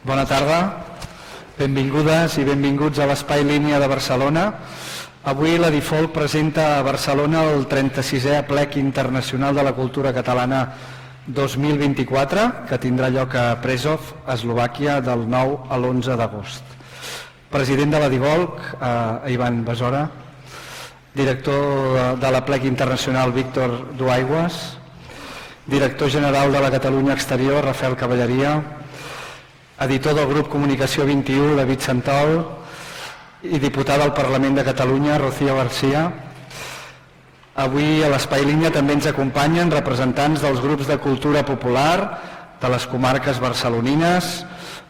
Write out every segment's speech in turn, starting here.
Bona tarda, benvingudes i benvinguts a l'Espai Línia de Barcelona. Avui la Difolc presenta a Barcelona el 36è Aplec Internacional de la Cultura Catalana 2024, que tindrà lloc a Prešov, Eslovàquia, del 9 a l'11 d'agost. President de la Difolc, Ivan Besora, director de l'Aplec Internacional Víctor Duaigües, director general de la Catalunya Exterior, Rafael Cavalleria, editor del grup Comunicació 21, David Santol, i diputada al Parlament de Catalunya, Rocío García. Avui a l'Espai Línia també ens acompanyen representants dels grups de cultura popular de les comarques barcelonines,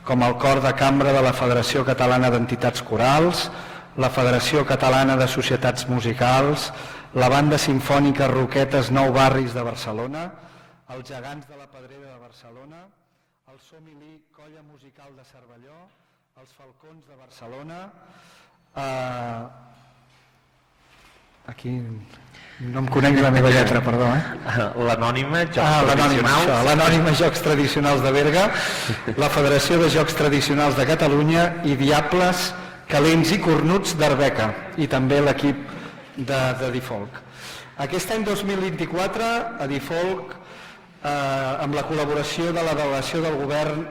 com el Cor de Cambra de la Federació Catalana d'Entitats Corals, la Federació Catalana de Societats Musicals, la Banda Simfònica Roquetes Nou Barris de Barcelona, els Gegants de la Pedrera de Barcelona, el Somilí Colla Musical de Cervelló, els Falcons de Barcelona, aquí no em conec la meva lletra, perdó. L'Anònima, Jocs Tradicionals. L'Anònima Jocs Tradicionals de Berga, la Federació de Jocs Tradicionals de Catalunya i Diables, Calents i Cornuts d'Arbeca, i també l'equip de Difolc. Aquest any 2024 a Difolc, amb la col·laboració de la delegació del govern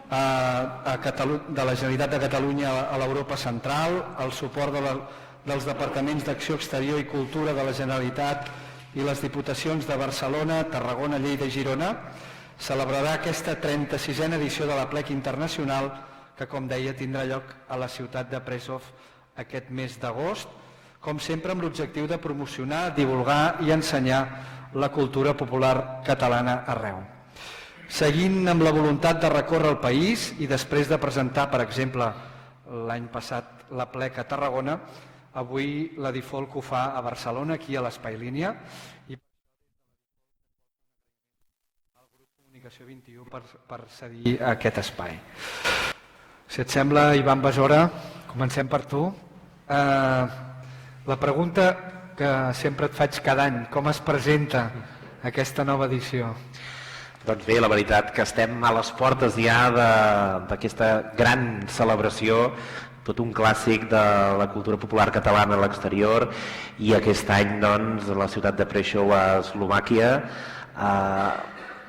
de la Generalitat de Catalunya a l'Europa Central, el suport dels departaments d'Acció Exterior i Cultura de la Generalitat i les diputacions de Barcelona, Tarragona, Lleida i Girona, celebrarà aquesta 36a edició de l'Aplec Internacional que, com deia, tindrà lloc a la ciutat de Prešov aquest mes d'agost, com sempre amb l'objectiu de promocionar, divulgar i ensenyar la cultura popular catalana arreu. Seguint amb la voluntat de recórrer el país i després de presentar, per exemple, l'any passat l'Aplec a Tarragona, avui la Difolc ho fa a Barcelona, aquí a l'Espai Línia, i el grup Comunicació 21 per cedir aquest espai. Si et sembla, Ivan Besora, comencem per tu. La pregunta que sempre et faig cada any, com es presenta aquesta nova edició? Doncs bé, la veritat que estem a les portes ja d'aquesta gran celebració, tot un clàssic de la cultura popular catalana a l'exterior, i aquest any, doncs, a la ciutat de Prešov, a Eslovàquia,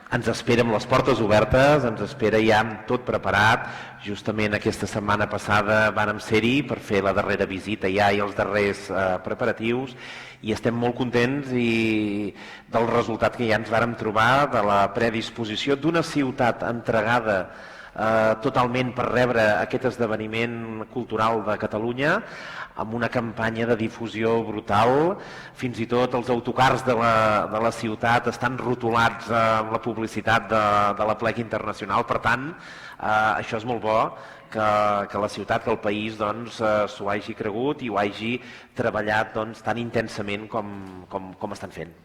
ens espera amb les portes obertes, ens espera ja amb tot preparat. Justament aquesta setmana passada vàrem ser-hi per fer la darrera visita ja i els darrers preparatius, i estem molt contents del resultat que ja ens vàrem trobar, de la predisposició d'una ciutat entregada totalment per rebre aquest esdeveniment cultural de Catalunya, amb una campanya de difusió brutal. Fins i tot els autocars de la ciutat estan rotulats amb la publicitat de l'Aplec Internacional. Per tant, això és molt bo, que la ciutat, que el país s'ho hagi cregut i ho hagi treballat tan intensament com estan fent.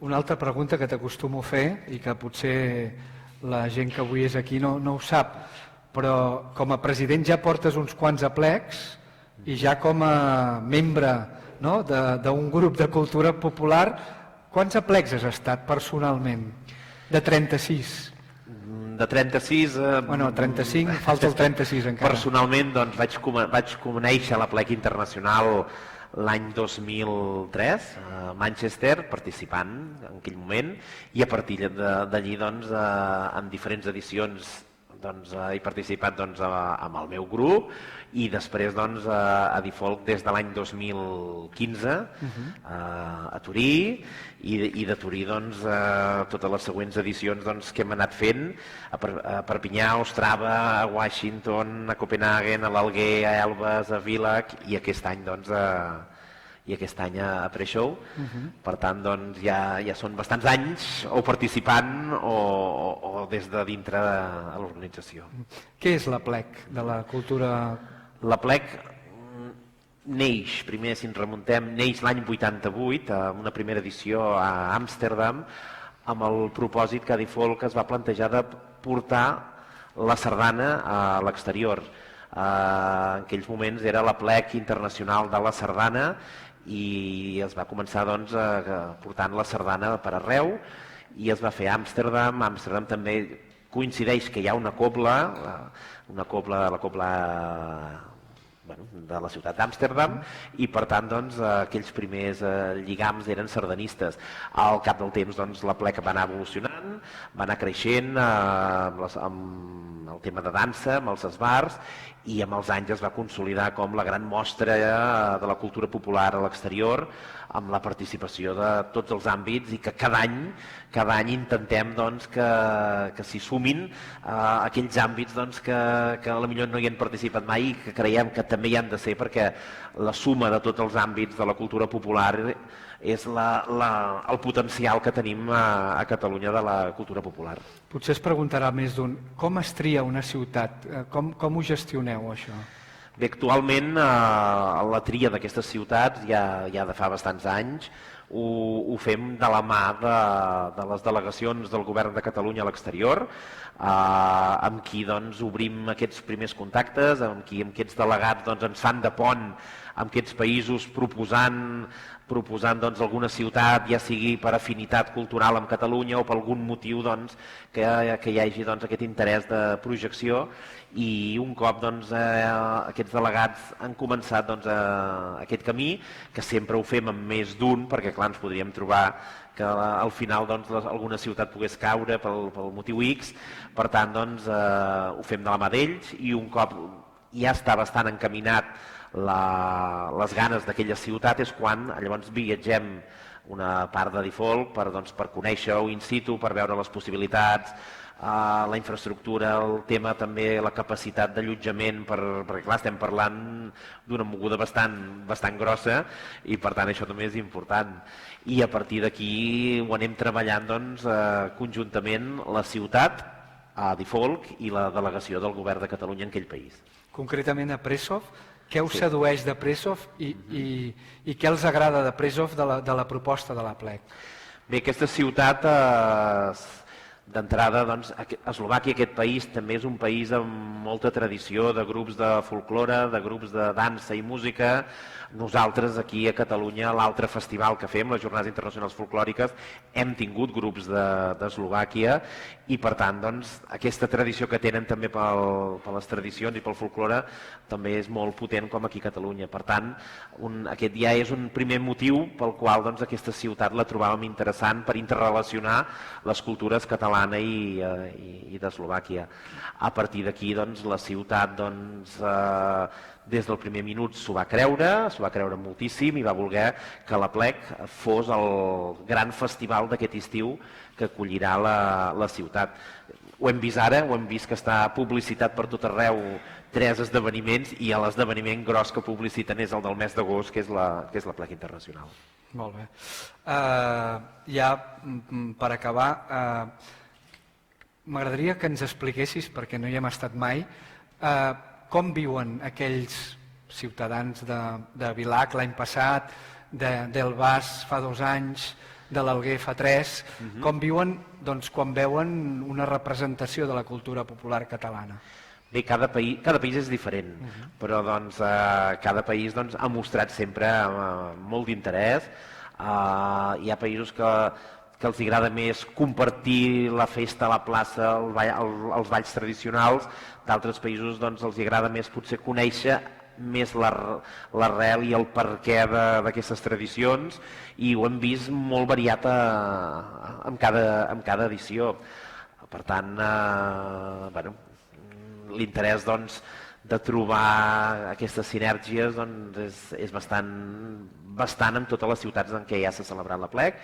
Una altra pregunta que t'acostumo a fer i que potser la gent que avui és aquí no ho sap, però com a president ja portes uns quants aplecs i ja com a membre d'un grup de cultura popular, quants aplecs has estat personalment? De 36? De 36... Bueno, 35, falta el 36 encara. Personalment vaig conèixer l'Aplec Internacional l'any 2003 a Manchester, participant en aquell moment, i a partir d'allí en diferents edicions he participat amb el meu grup, i després a Difolc des de l'any 2015 a Torí, i de Torí totes les següents edicions que hem anat fent a Perpinyà, a Ostrava, a Washington, a Copenhagen, a l'Alguer, a Elbes, a Villach, i aquest any a Prešov. Per tant, ja són bastants anys o participant o des de dintre de l'organització. Què és l'Aplec de la cultura? L'Aplec neix, primer si ens remuntem, neix l'any 88, amb una primera edició a Amsterdam, amb el propòsit que a Difolc es va plantejar de portar la sardana a l'exterior. En aquells moments era l'Aplec Internacional de la Sardana, i es va començar portant la sardana per arreu, i es va fer a Amsterdam. Amsterdam també coincideix que hi ha una cobla, la cobla de la ciutat d'Amsterdam, i per tant doncs, aquells primers lligams eren sardanistes. Al cap del temps doncs, la plec va anar evolucionant, va anar creixent amb el tema de dansa, amb els esbars, i amb els anys es va consolidar com la gran mostra de la cultura popular a l'exterior, amb la participació de tots els àmbits, i que cada any intentem doncs, que s'hi sumin aquells àmbits doncs, que potser no hi han participat mai i que creiem que també hi han de ser, perquè la suma de tots els àmbits de la cultura popular és el potencial que tenim a Catalunya de la cultura popular. Potser es preguntarà més d'un, com es tria una ciutat? Com ho gestioneu, això? Bé, actualment la tria d'aquestes ciutats ja de fa bastants anys ho fem de la mà de les delegacions del Govern de Catalunya a l'exterior, amb qui doncs, obrim aquests primers contactes, amb qui aquests delegats doncs, ens fan de pont amb aquests països proposant doncs, alguna ciutat, ja sigui per afinitat cultural amb Catalunya o per algun motiu doncs, que hi hagi doncs, aquest interès de projecció, i un cop doncs, aquests delegats han començat doncs, aquest camí, que sempre ho fem amb més d'un, perquè clar, ens podríem trobar que al final doncs, alguna ciutat pogués caure pel motiu X, per tant doncs, ho fem de la mà d'ells, i un cop ja està bastant encaminat les ganes d'aquella ciutat és quan llavors viatgem una part de Difolc per conèixer-ho in situ, per veure les possibilitats, la infraestructura, el tema també, la capacitat d'allotjament, perquè clar, estem parlant d'una moguda bastant grossa, i per tant això també és important. I a partir d'aquí ho anem treballant doncs, conjuntament la ciutat, a Difolc, i la delegació del Govern de Catalunya en aquell país. Concretament a Prešov, què us sedueix de Prešov i què els agrada de Prešov de la proposta de la plec? Bé, aquesta ciutat, d'entrada, doncs, Eslovàquia, aquest país, també és un país amb molta tradició de grups de folklore, de grups de dansa i música. Nosaltres aquí a Catalunya, l'altre festival que fem, les Jornades Internacionals Folclòriques, hem tingut grups d'Eslovàquia, i per tant doncs, aquesta tradició que tenen també per les tradicions i pel folklore també és molt potent com aquí a Catalunya. Per tant, aquest ja és un primer motiu pel qual doncs, aquesta ciutat la trobàvem interessant per interrelacionar les cultures catalana i d'Eslovàquia. A partir d'aquí doncs, la ciutat doncs, des del primer minut s'ho va creure moltíssim, i va voler que la plec fos el gran festival d'aquest estiu que acollirà la ciutat. Ho hem vist ara, ho hem vist que està publicitat per tot arreu, 3 esdeveniments, i l'esdeveniment gros que publiciten és el del mes d'agost, que és la plec internacional. Molt bé. Ja per acabar, m'agradaria que ens expliquessis, perquè no hi hem estat mai, com viuen aquells ciutadans de Vilac l'any passat, del Bas fa 2 anys, de l'Alguer fa 3, com viuen doncs, quan veuen una representació de la cultura popular catalana? Bé, cada país és diferent, però doncs, cada país doncs, ha mostrat sempre molt d'interès. Hi ha països que els agrada més compartir la festa a la plaça, els balls tradicionals. D'altres països doncs, els agrada més potser conèixer més l'arrel i el perquè d'aquestes tradicions, i ho hem vist molt variat en cada edició. Per tant, l'interès doncs, de trobar aquestes sinergies doncs, és bastant en totes les ciutats en què ja s'ha celebrat la plec.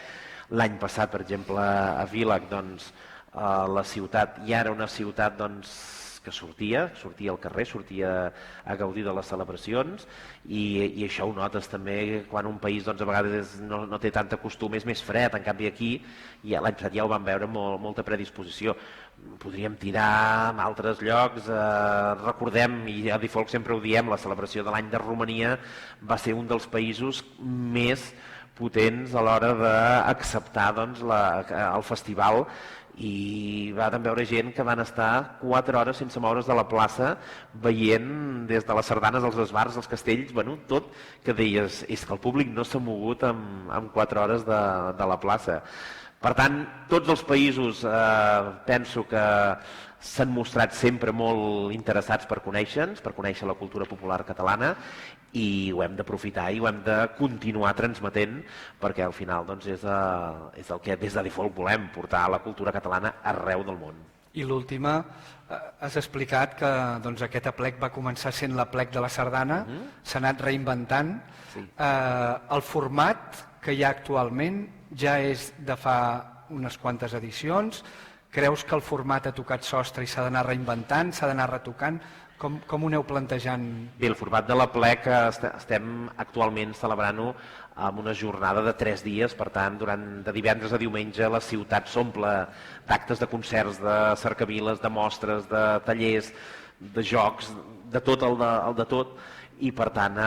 L'any passat, per exemple, a Vilac, doncs, la ciutat ja era una ciutat doncs, que sortia al carrer, sortia a gaudir de les celebracions, i això ho notes també quan un país doncs, a vegades no té tanta costum, és més fred. En canvi aquí, l'any passat ja ho vam veure molta predisposició. Podríem tirar en altres llocs, recordem, i a Difolc sempre ho diem, la celebració de l'any de Romania va ser un dels països més potents a l'hora d'acceptar doncs, el festival, i vam veure gent que van estar 4 hores sense moure's de la plaça, veient des de les sardanes, els esbars, els castells, tot, que deies, és que el públic no s'ha mogut en 4 hores de la plaça. Per tant, tots els països penso que s'han mostrat sempre molt interessats per conèixer-nos, per conèixer la cultura popular catalana, i ho hem d'aprofitar i ho hem de continuar transmetent, perquè al final doncs, és el que des de Default volem, portar la cultura catalana arreu del món. I l'última, has explicat que doncs, aquest aplec va començar sent l'aplec de la Sardana, s'ha anat reinventant. Sí. El format que hi ha actualment ja és de fa unes quantes edicions. Creus que el format ha tocat sostre i s'ha d'anar reinventant, s'ha d'anar retocant? Com ho aneu plantejant? Bé, el format de l'aplec estem actualment celebrant-ho amb una jornada de 3 dies, per tant, de divendres a diumenge la ciutat s'omple d'actes de concerts, de cercaviles, de mostres, de tallers, de jocs, de tot el de tot, i per tant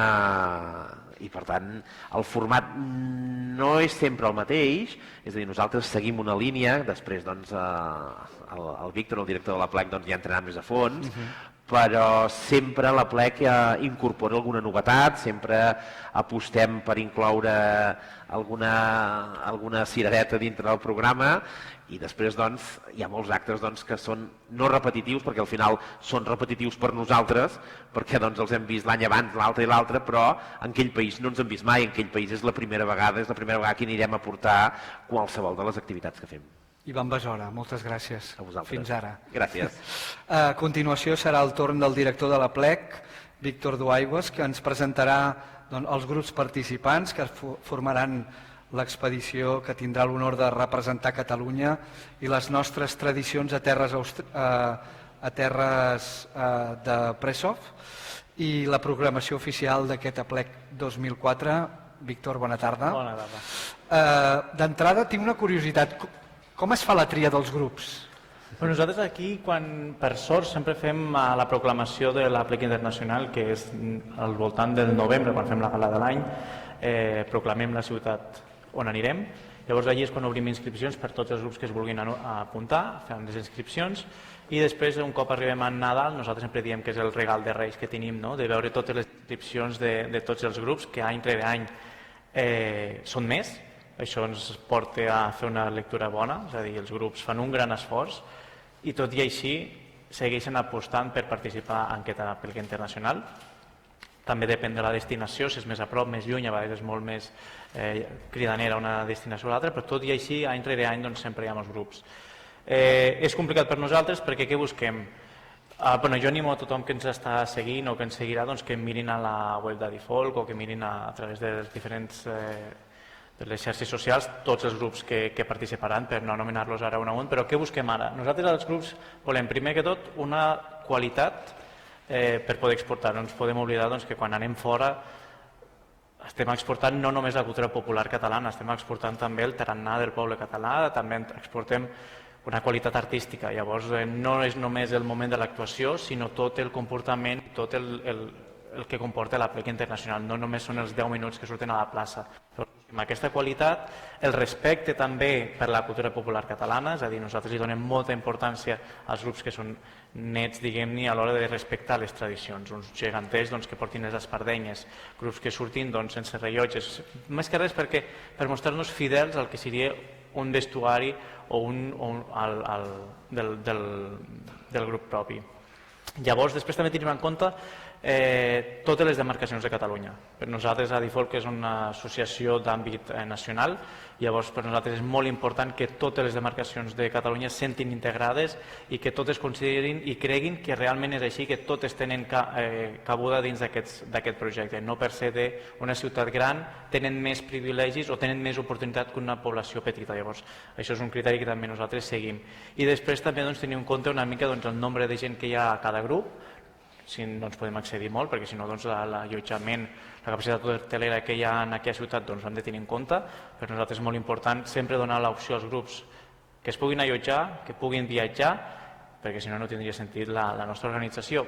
el format no és sempre el mateix, és a dir, nosaltres seguim una línia, després doncs, el Víctor, el director de l'aplec, ja entrarà més a fons, però sempre l'aplec incorpora alguna novetat, sempre apostem per incloure alguna cirereta dintre del programa, i després hi ha molts actes que són no repetitius, perquè al final són repetitius per nosaltres, perquè els hem vist l'any abans, l'altre i l'altre, però en aquell país no ens hem vist mai, en aquell país és la primera vegada que anirem a portar qualsevol de les activitats que fem. Ivan Besora, moltes gràcies. A vosaltres. Fins ara. Gràcies. A continuació serà el torn del director de l'APLEC, Víctor Duaigües, que ens presentarà els grups participants que formaran l'expedició que tindrà l'honor de representar Catalunya i les nostres tradicions a terres de Prešov i la programació oficial d'aquest APLEC 2004. Víctor, bona tarda. Bona tarda. D'entrada, tinc una curiositat. Com es fa la tria dels grups? Nosaltres aquí, per sort, sempre fem la proclamació de l'APLEC internacional, que és al voltant del novembre, quan fem la gala de l'any, proclamem la ciutat on anirem. Llavors allí és quan obrim inscripcions per tots els grups que es vulguin apuntar, fem les inscripcions, i després, un cop arribem a Nadal, nosaltres sempre diem que és el regal de Reis que tenim, de veure totes les inscripcions de tots els grups, que any rere any són més. Això ens porta a fer una lectura bona, és a dir, els grups fan un gran esforç i tot i així segueixen apostant per participar en aquest APLEC internacional. També depèn de la destinació, si és més a prop, més lluny, a vegades és molt més cridanera una destinació o l'altra, però tot i així, any rere any, sempre hi ha molts grups. És complicat per nosaltres perquè què busquem? Jo animo a tothom que ens està seguint o que ens seguirà que mirin a la web de Default o que mirin a través de les diferents de les xarxes socials, tots els grups que participaran, per no anomenar-los ara un a un, però què busquem ara? Nosaltres als grups volem, primer que tot, una qualitat per poder exportar. No ens podem oblidar que quan anem fora estem exportant no només la cultura popular catalana, estem exportant també el tarannà del poble català, també exportem una qualitat artística. Llavors no és només el moment de l'actuació, sinó tot el comportament, tot el que comporta l'APLEC internacional, no només són els 10 minuts que surten a la plaça. Amb aquesta qualitat, el respecte també per la cultura popular catalana, és a dir, nosaltres hi donem molta importància als grups que són nets, diguem-ne, a l'hora de respectar les tradicions, uns geganters que portin les espardenyes, grups que surtin sense rellotges, més que res per mostrar-nos fidels al que seria un vestuari o del grup propi. Llavors, després també tenim en compte totes les demarcacions de Catalunya. Per nosaltres, a Default, que és una associació d'àmbit nacional, llavors per nosaltres és molt important que totes les demarcacions de Catalunya se sentin integrades i que totes considerin i creguin que realment és així, que totes tenen cabuda dins d'aquest projecte. No per ser d'una ciutat gran tenen més privilegis o tenen més oportunitat que una població petita. Llavors, això és un criteri que també nosaltres seguim. I després també tenim en compte una mica el nombre de gent que hi ha a cada grup, si no ens podem accedir molt, perquè si no l'allotjament, la capacitat hotelera que hi ha en aquella ciutat hem de tenir en compte. Per nosaltres és molt important sempre donar l'opció als grups que es puguin allotjar, que puguin viatjar, perquè si no no tindria sentit la nostra organització.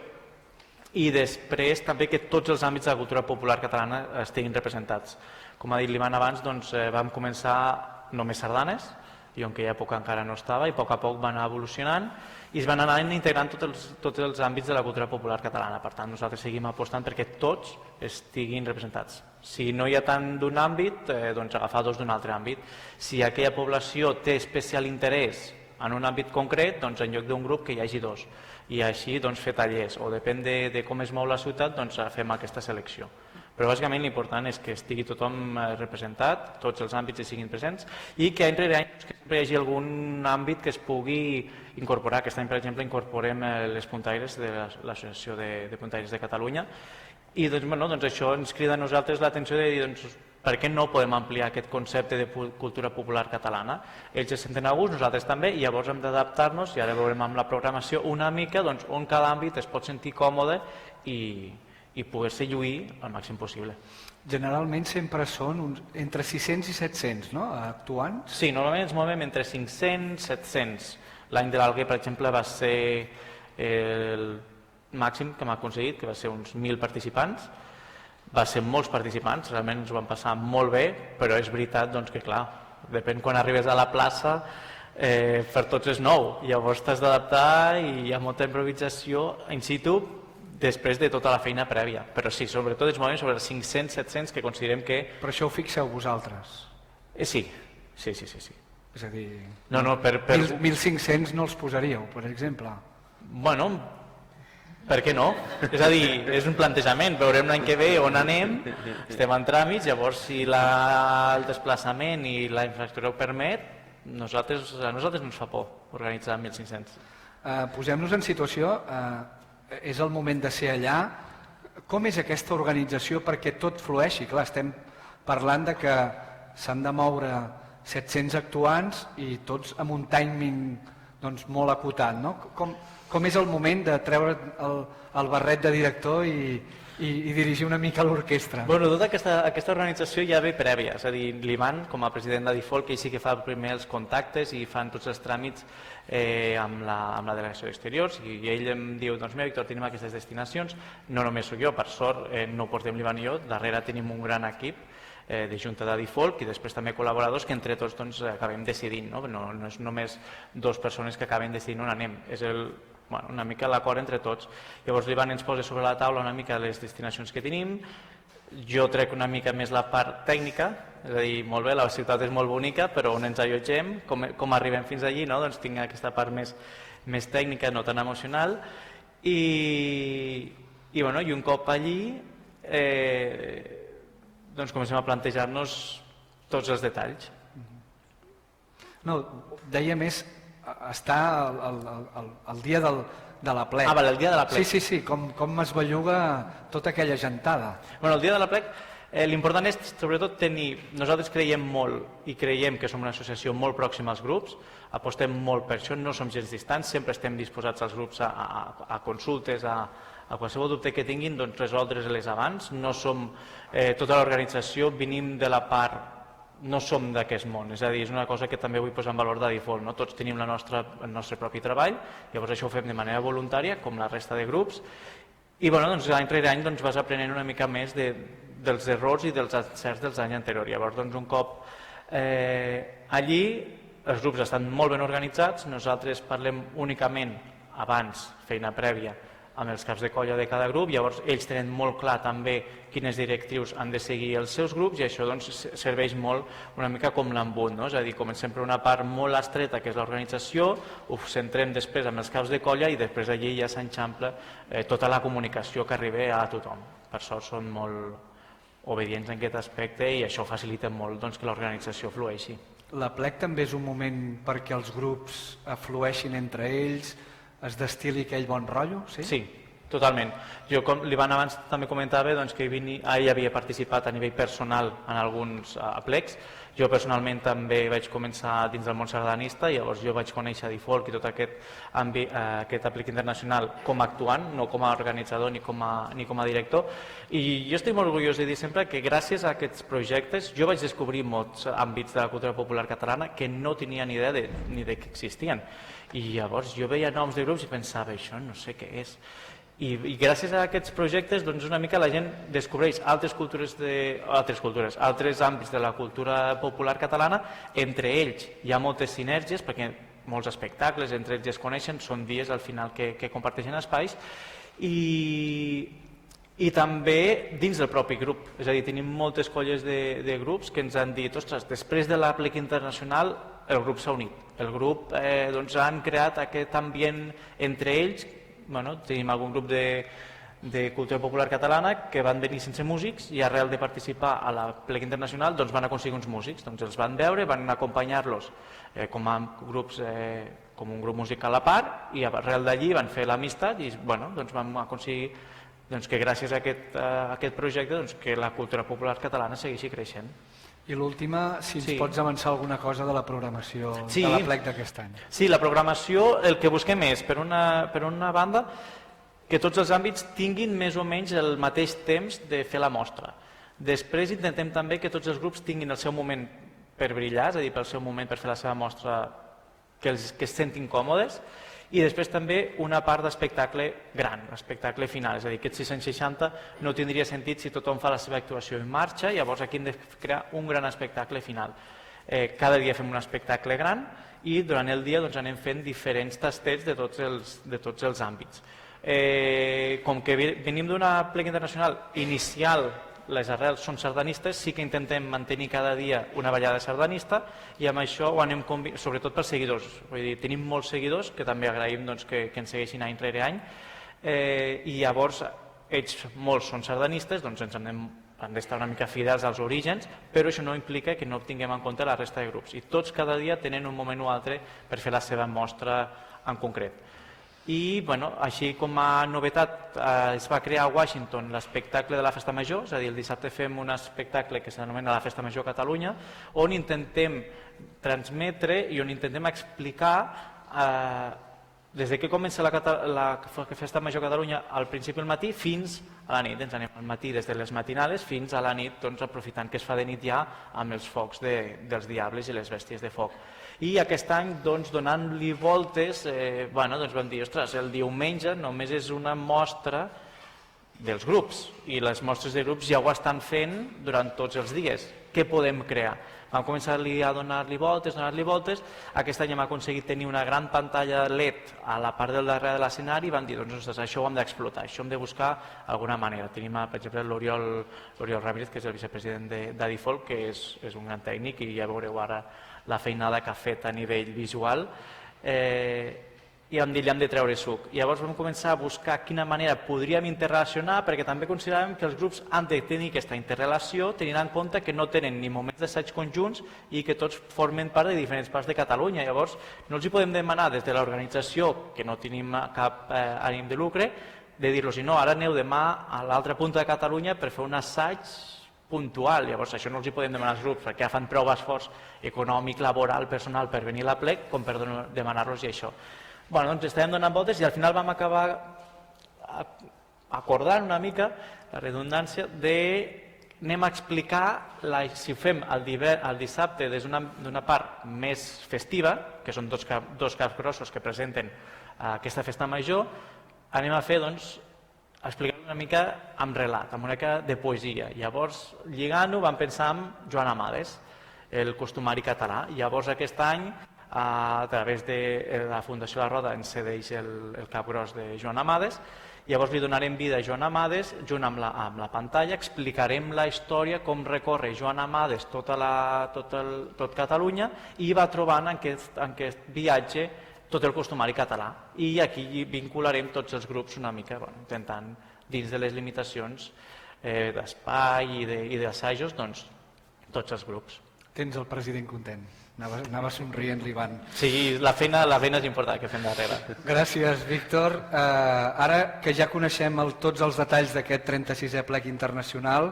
I després també que tots els àmbits de la cultura popular catalana estiguin representats. Com ha dit l'Ivan abans, vam començar només sardanes i on aquella època encara no estava, i a poc va anar evolucionant i es van anar integrant tots els àmbits de la cultura popular catalana. Per tant, nosaltres seguim apostant perquè tots estiguin representats. Si no hi ha tant d'un àmbit, doncs agafar dos d'un altre àmbit. Si aquella població té especial interès en un àmbit concret, doncs en lloc d'un grup que hi hagi dos. I així doncs, fer tallers, o depèn de com es mou la ciutat, doncs fem aquesta selecció. Però bàsicament l'important és que estigui tothom representat, tots els àmbits hi siguin presents, i que any rere any sempre hi hagi algun àmbit que es pugui incorporar. Aquest any, per exemple, incorporem les puntaires de l'Associació de Puntaires de Catalunya, i doncs, això ens crida a nosaltres l'atenció de dir per què no podem ampliar aquest concepte de cultura popular catalana. Ells es senten a gust, nosaltres també, i llavors hem d'adaptar-nos, i ara veurem amb la programació una mica on cada àmbit es pot sentir còmode i poder-se lluir al màxim possible. Generalment sempre són entre 600 i 700, no?, actuants? Sí, normalment ens movem entre 500 i 700. L'any de l'Alguer, per exemple, va ser el màxim que hem aconseguit, que va ser uns 1.000 participants. Va ser molts participants, realment ens ho vam passar molt bé, però és veritat que, clar, depèn quan arribes a la plaça, per tots és nou. Llavors t'has d'adaptar i hi ha molta improvisació in situ després de tota la feina prèvia. Però sí, sobretot ens movem sobre els 500-700, que considerem que... Però això ho fixeu vosaltres? Sí. És a dir, 1.500 no els posaríeu, per exemple? Bueno, per què no? És a dir, és un plantejament, veurem l'any que ve on anem, estem en tràmits, llavors si el desplaçament i la infraestructura ho permet, a nosaltres no ens fa por organitzar 1.500. Posem-nos en situació, és el moment de ser allà. Com és aquesta organització perquè tot flueixi? Clar, estem parlant de que s'han de moure 700 actuants i tots amb un timing molt acotat, no? Com és el moment de treure el barret de director i dirigir una mica l'orquestra? Bueno, tota aquesta organització ja ve prèvia, és a dir, l'Ivan, com a president de Difolc, ell sí que fa primer els contactes i fan tots els tràmits amb la delegació d'exteriors, i ell em diu, doncs mira, Víctor, tenim aquestes destinacions, no només soc jo, per sort no ho portem l'Ivan i jo, darrere tenim un gran equip de Junta de Difolc i després també col·laboradors que entre tots acabem decidint, no és només dues persones que acaben decidint on anem, és una mica l'acord entre tots. Llavors l'Ivan ens posa sobre la taula una mica les destinacions que tenim, jo trec una mica més la part tècnica, és a dir, molt bé, la ciutat és molt bonica, però on ens allotgem, com arribem fins allí, doncs tinc aquesta part més tècnica, no tan emocional, i un cop allí doncs comencem a plantejar-nos tots els detalls. No, deia més, està el dia de la plec. El dia de la plec. Sí, com es belluga tota aquella gentada. Bueno, el dia de la plec, l'important és sobretot tenir, nosaltres creiem molt i creiem que som una associació molt pròxima als grups, apostem molt per això, no som gens distants, sempre estem disposats als grups a consultes, a qualsevol dubte que tinguin, doncs resoldre-les abans. No som, tota l'organització, venim de la part, no som d'aquest món, és a dir, és una cosa que també vull posar en valor de Difolc, no? Tots tenim el nostre propi treball, llavors això ho fem de manera voluntària, com la resta de grups, i any rere any vas aprenent una mica més dels errors i dels encerts dels anys anteriors. Llavors, un cop allí, els grups estan molt ben organitzats, nosaltres parlem únicament abans, feina prèvia, amb els caps de colla de cada grup, llavors ells tenen molt clar també quines directrius han de seguir els seus grups i això serveix molt una mica com l'embut, no? És a dir, comencem per una part molt estreta que és l'organització, ho centrem després amb els caps de colla i després allí ja s'enxampla tota la comunicació que arriba a tothom. Per sort són molt obedients en aquest aspecte i això facilita molt que l'organització flueixi. La plec també és un moment perquè els grups flueixin entre ells, es destili aquell bon rotllo? Sí, totalment. Jo, com l'Ivan abans també comentava, que ell havia participat a nivell personal en alguns plecs. Jo personalment també vaig començar dins del món sardanista, llavors jo vaig conèixer Difolc i tot aquest aplic internacional com a actuant, no com a organitzador ni com a director. I jo estic molt orgullós de dir sempre que gràcies a aquests projectes jo vaig descobrir molts àmbits de la cultura popular catalana que no tenia ni idea ni de que existien. I llavors jo veia noms de grups i pensava, això no sé què és. I gràcies a aquests projectes doncs una mica la gent descobreix altres àmbits de la cultura popular catalana. Entre ells hi ha moltes sinergies perquè molts espectacles entre ells es coneixen, són dies al final que comparteixen espais i també dins del propi grup. És a dir, tenim moltes colles de grups que ens han dit, ostres, després de l'Aplec Internacional el grup s'ha unit. El grup han creat aquest ambient entre ells. Tenim algun grup de cultura popular catalana que van venir sense músics i arrel de participar a l'Aplec Internacional van aconseguir uns músics. Els van veure, van acompanyar-los com un grup musical a part i arrel d'allí van fer l'amistat i vam aconseguir que gràcies a aquest projecte que la cultura popular catalana segueixi creixent. I l'última, si ens pots avançar alguna cosa de la programació de l'Aplec d'aquest any. Sí, la programació, el que busquem és, per una banda, que tots els àmbits tinguin més o menys el mateix temps de fer la mostra. Després intentem també que tots els grups tinguin el seu moment per brillar, és a dir, pel seu moment per fer la seva mostra que es sentin còmodes, i després també una part d'espectacle gran, espectacle final, és a dir, aquests 660 no tindria sentit si tothom fa la seva actuació en marxa, llavors aquí hem de crear un gran espectacle final. Cada dia fem un espectacle gran i durant el dia anem fent diferents tastets de tots els àmbits. Com que venim d'una Aplec Internacional inicial, les arrels són sardanistes, sí que intentem mantenir cada dia una ballada sardanista i amb això ho anem sobretot pels seguidors. Vull dir, tenim molts seguidors que també agraïm que ens segueixin any rere any i llavors ells molts són sardanistes, doncs han d'estar una mica fidels als orígens, però això no implica que no tinguem en compte la resta de grups i tots cada dia tenen un moment o altre per fer la seva mostra en concret. I així com a novetat es va crear a Washington l'espectacle de la Festa Major, és a dir, el dissabte fem un espectacle que s'anomena la Festa Major Catalunya, on intentem transmetre i on intentem explicar des que comença la Festa Major Catalunya al principi del matí fins a la nit. Ens anem al matí des de les matinades fins a la nit, aprofitant que es fa de nit ja amb els focs dels diables i les bèsties de foc. I aquest any, donant-li voltes, vam dir, ostres, el diumenge només és una mostra dels grups i les mostres de grups ja ho estan fent durant tots els dies. Què podem crear? Vam començar a donar-li voltes. Aquest any hem aconseguit tenir una gran pantalla LED a la part del darrere de l'escenari i vam dir, això ho hem d'explotar, això hem de buscar alguna manera. Tenim, per exemple, l'Oriol Ramírez, que és el vicepresident d'Adifolk, que és un gran tècnic i ja veureu ara la feinada que ha fet a nivell visual. I vam dir, li hem de treure suc. Llavors vam començar a buscar quina manera podríem interrelacionar, perquè també consideràvem que els grups han de tenir aquesta interrelació, tenint en compte que no tenen ni moments d'assaig conjunts i que tots formen part de diferents parts de Catalunya. Llavors no els hi podem demanar des de l'organització, que no tenim cap ànim de lucre, de dir-los, no, ara aneu demà a l'altra punta de Catalunya per fer un assaig puntual. Llavors això no els hi podem demanar als grups, perquè ja fan prou esforç econòmic, laboral, personal per venir a l'Aplec com per demanar-los i això. Doncs estàvem donant voltes i al final vam acabar acordant una mica la redundància anem a explicar, si ho fem el dissabte des d'una part més festiva, que són dos caps grossos que presenten aquesta festa major, anem a fer, explicar una mica amb relat, amb una mica de poesia. Llavors, lligant-ho, vam pensar en Joan Amades, el costumari català. Llavors, aquest any, a través de la Fundació La Roda ens cedeix el cap gros de Joan Amades, llavors li donarem vida a Joan Amades junt amb la pantalla, explicarem la història, com recorre Joan Amades tot Catalunya i va trobant en aquest viatge tot el costumari català. I aquí vincularem tots els grups una mica, intentant dins de les limitacions d'espai i d'assajos, tots els grups. Tens el president content. Anava somrient l'Ivan. Sí, la feina és important que fem darrere. Gràcies, Víctor. Ara que ja coneixem tots els detalls d'aquest 36è Aplec Internacional,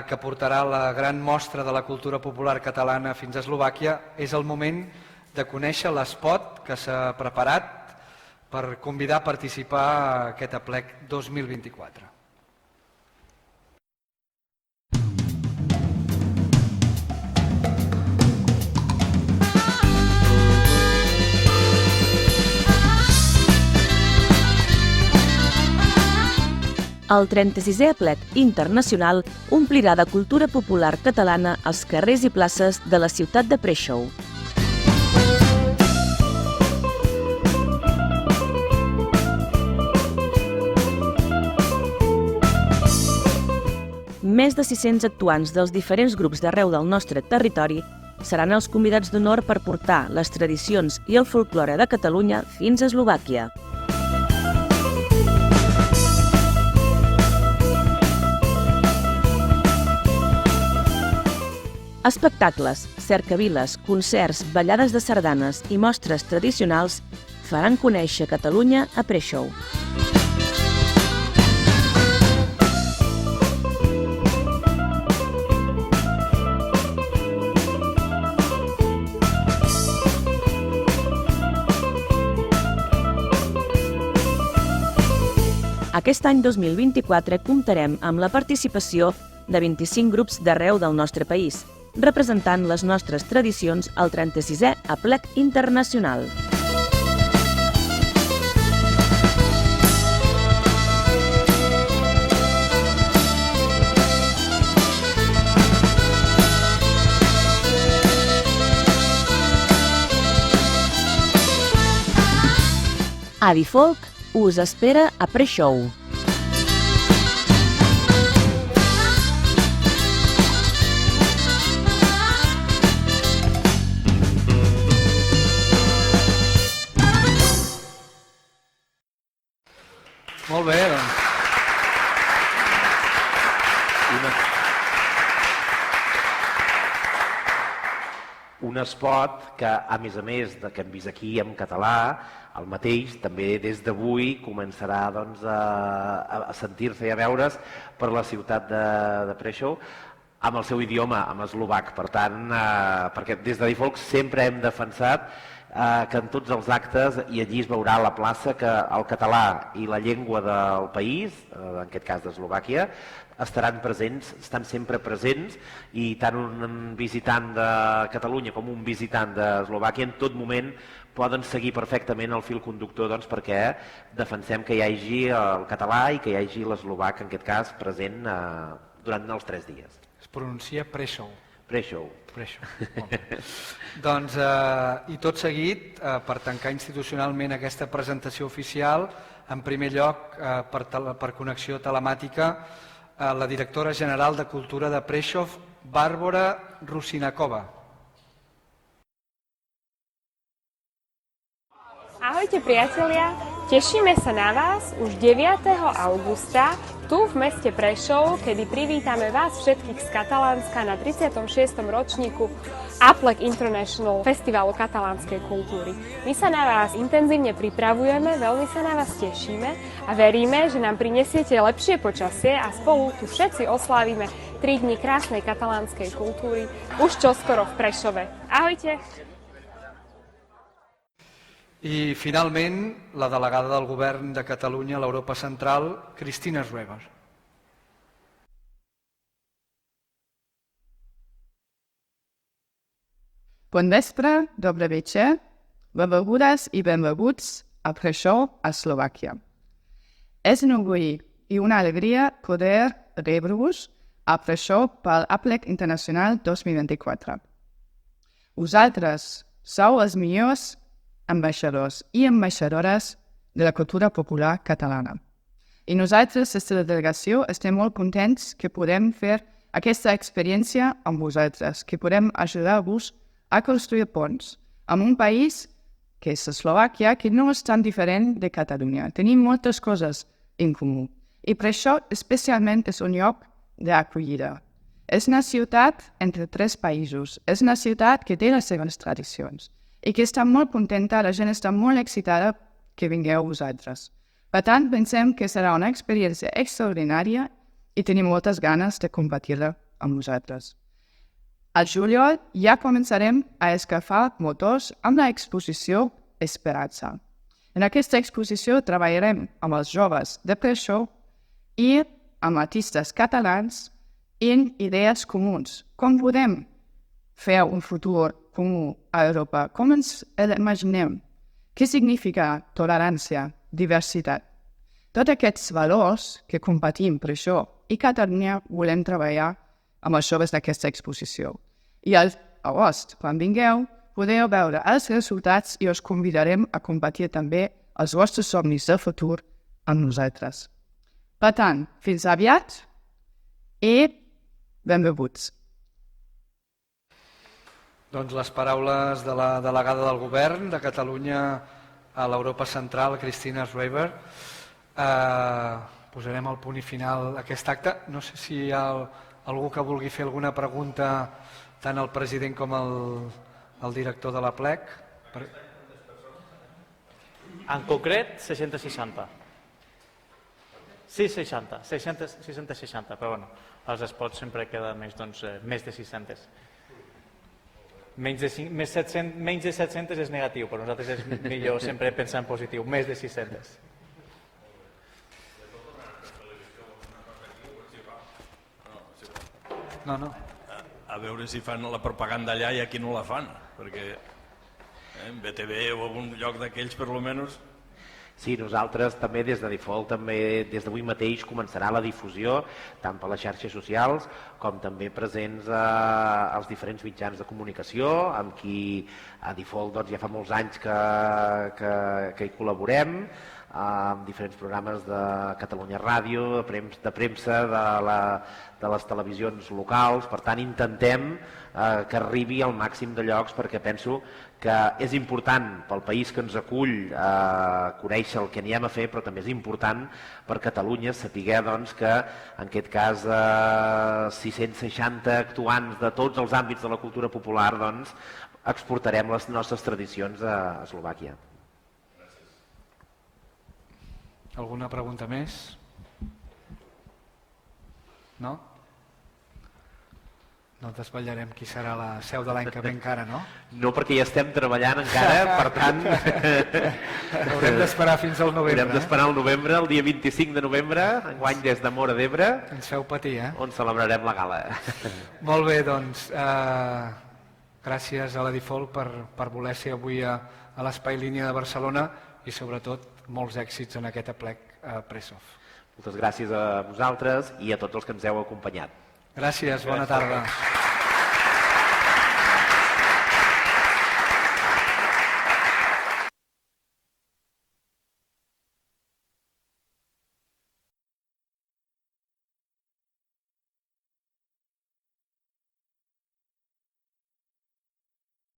que portarà la gran mostra de la cultura popular catalana fins a Eslovàquia, és el moment de conèixer l'espot que s'ha preparat per convidar a participar a aquest Aplec 2024. El 36è Aplec Internacional omplirà de cultura popular catalana els carrers i places de la ciutat de Prešov. Més de 600 actuants dels diferents grups d'arreu del nostre territori seran els convidats d'honor per portar les tradicions i el folklore de Catalunya fins a Eslovàquia. Espectacles, cercaviles, concerts, ballades de sardanes i mostres tradicionals faran conèixer Catalunya a Prešov. Aquest any 2024 comptarem amb la participació de 25 grups d'arreu del nostre país, representant les nostres tradicions al 36è Aplec Internacional. Adi Folk us espera a Prešov. Molt bé, doncs. Un spot que, a més de que hem vist aquí en català, el mateix, també des d'avui començarà doncs, a sentir-se i a veure's per la ciutat de Prešov amb el seu idioma, amb eslovac. Per tant, perquè des de Difolk sempre hem defensat que en tots els actes, i allí es veurà a la plaça, que el català i la llengua del país, en aquest cas d'Eslovàquia, estaran presents, estan sempre presents, i tant un visitant de Catalunya com un visitant d'Eslovàquia en tot moment poden seguir perfectament el fil conductor, doncs, perquè defensem que hi hagi el català i que hi hagi l'eslovac, en aquest cas, present durant els 3 dies. Es pronuncia Prešov. Prešov. Doncs, i tot seguit, per tancar institucionalment aquesta presentació oficial, en primer lloc, per connexió telemàtica, la directora general de Cultura de Prešov, Barbora Rusinakova. Ahojte priatelia, tešíme sa na vás už 9. augusta tu v meste Prešov, kedy privítame vás všetkých z Katalánska na 36. ročníku Aplec International Festivalu katalánskej kultúry. My sa na vás intenzívne pripravujeme, veľmi sa na vás tešíme a veríme, že nám prinesiete lepšie počasie a spolu tu všetci oslávime 3 dni krásnej katalánskej kultúry už čoskoro v Prešove. Ahojte! I finalment, la delegada del Govern de Catalunya a l'Europa Central, Cristina Schreber. Bon vespre, dobre večer, benvingudes i benvinguts a Prešov, a Eslovàquia. És un orgull i una alegria poder rebre-vos a Prešov pel Aplec Internacional 2024. Vosaltres sou els millors ambaixadors i ambaixadores de la cultura popular catalana. I nosaltres, des de la delegació, estem molt contents que podem fer aquesta experiència amb vosaltres, que podem ajudar-vos a construir ponts amb un país que és Eslovàquia, que no és tan diferent de Catalunya. Tenim moltes coses en comú. I per això, especialment, és un lloc d'acollida. És una ciutat entre 3 països. És una ciutat que té les seves tradicions i que està molt contenta, la gent està molt excitada que vingueu vosaltres. Per tant, pensem que serà una experiència extraordinària i tenim moltes ganes de compartir-la amb vosaltres. Al juliol ja començarem a escalfar motors amb l'exposició Esperança. En aquesta exposició treballarem amb els joves de Prešov i amb artistes catalans en idees comuns. Com podem fer un futur comú a Europa? Com ens l'imaginem? Què significa tolerància, diversitat? Tots aquests valors que compartim per això i Catalunya volem treballar amb els joves d'aquesta exposició. I al agost, quan vingueu, podeu veure els resultats i us convidarem a compartir també els vostres somnis de futur amb nosaltres. Per tant, fins aviat i benvinguts. Doncs les paraules de la delegada del govern de Catalunya a l'Europa Central, Cristina Schreiber. Posarem el punt i final a aquest acte. No sé si hi ha algú que vulgui fer alguna pregunta tant al president com al director de la PLEC. En concret, 660. Sí, 60, però bueno, als spots sempre queda més de 600. Menys de 700 és negatiu, però nosaltres és millor sempre pensar en positiu, més de 600. No. A veure si fan la propaganda allà i aquí no la fan, perquè en BTV o algun lloc d'aquells, per almenys... Sí, nosaltres també des de Default, també des d'avui mateix començarà la difusió tant per les xarxes socials com també presents als diferents mitjans de comunicació amb qui a Default ja fa molts anys que hi col·laborem, amb diferents programes de Catalunya Ràdio, de premsa, de les televisions locals. Per tant, intentem que arribi al màxim de llocs perquè penso que és important pel país que ens acull conèixer el que anirem a fer, però també és important per Catalunya saber que en aquest cas 660 actuants de tots els àmbits de la cultura popular exportarem les nostres tradicions a Eslovàquia. Alguna pregunta més? No? No desvetllarem qui serà la seu de l'any que ve encara, no? No, perquè ja estem treballant encara, per tant... Haurem d'esperar fins al novembre. Haurem d'esperar al novembre, el dia 25 de novembre, enguany des de Móra d'Ebre. Ens feu patir, on celebrarem la gala. Molt bé, doncs, gràcies a la Default per voler ser avui a l'Espai Línia de Barcelona i sobretot molts èxits en aquest aplec Press-Off. Moltes gràcies a vosaltres i a tots els que ens heu acompanyat. Gràcies, bona tarda.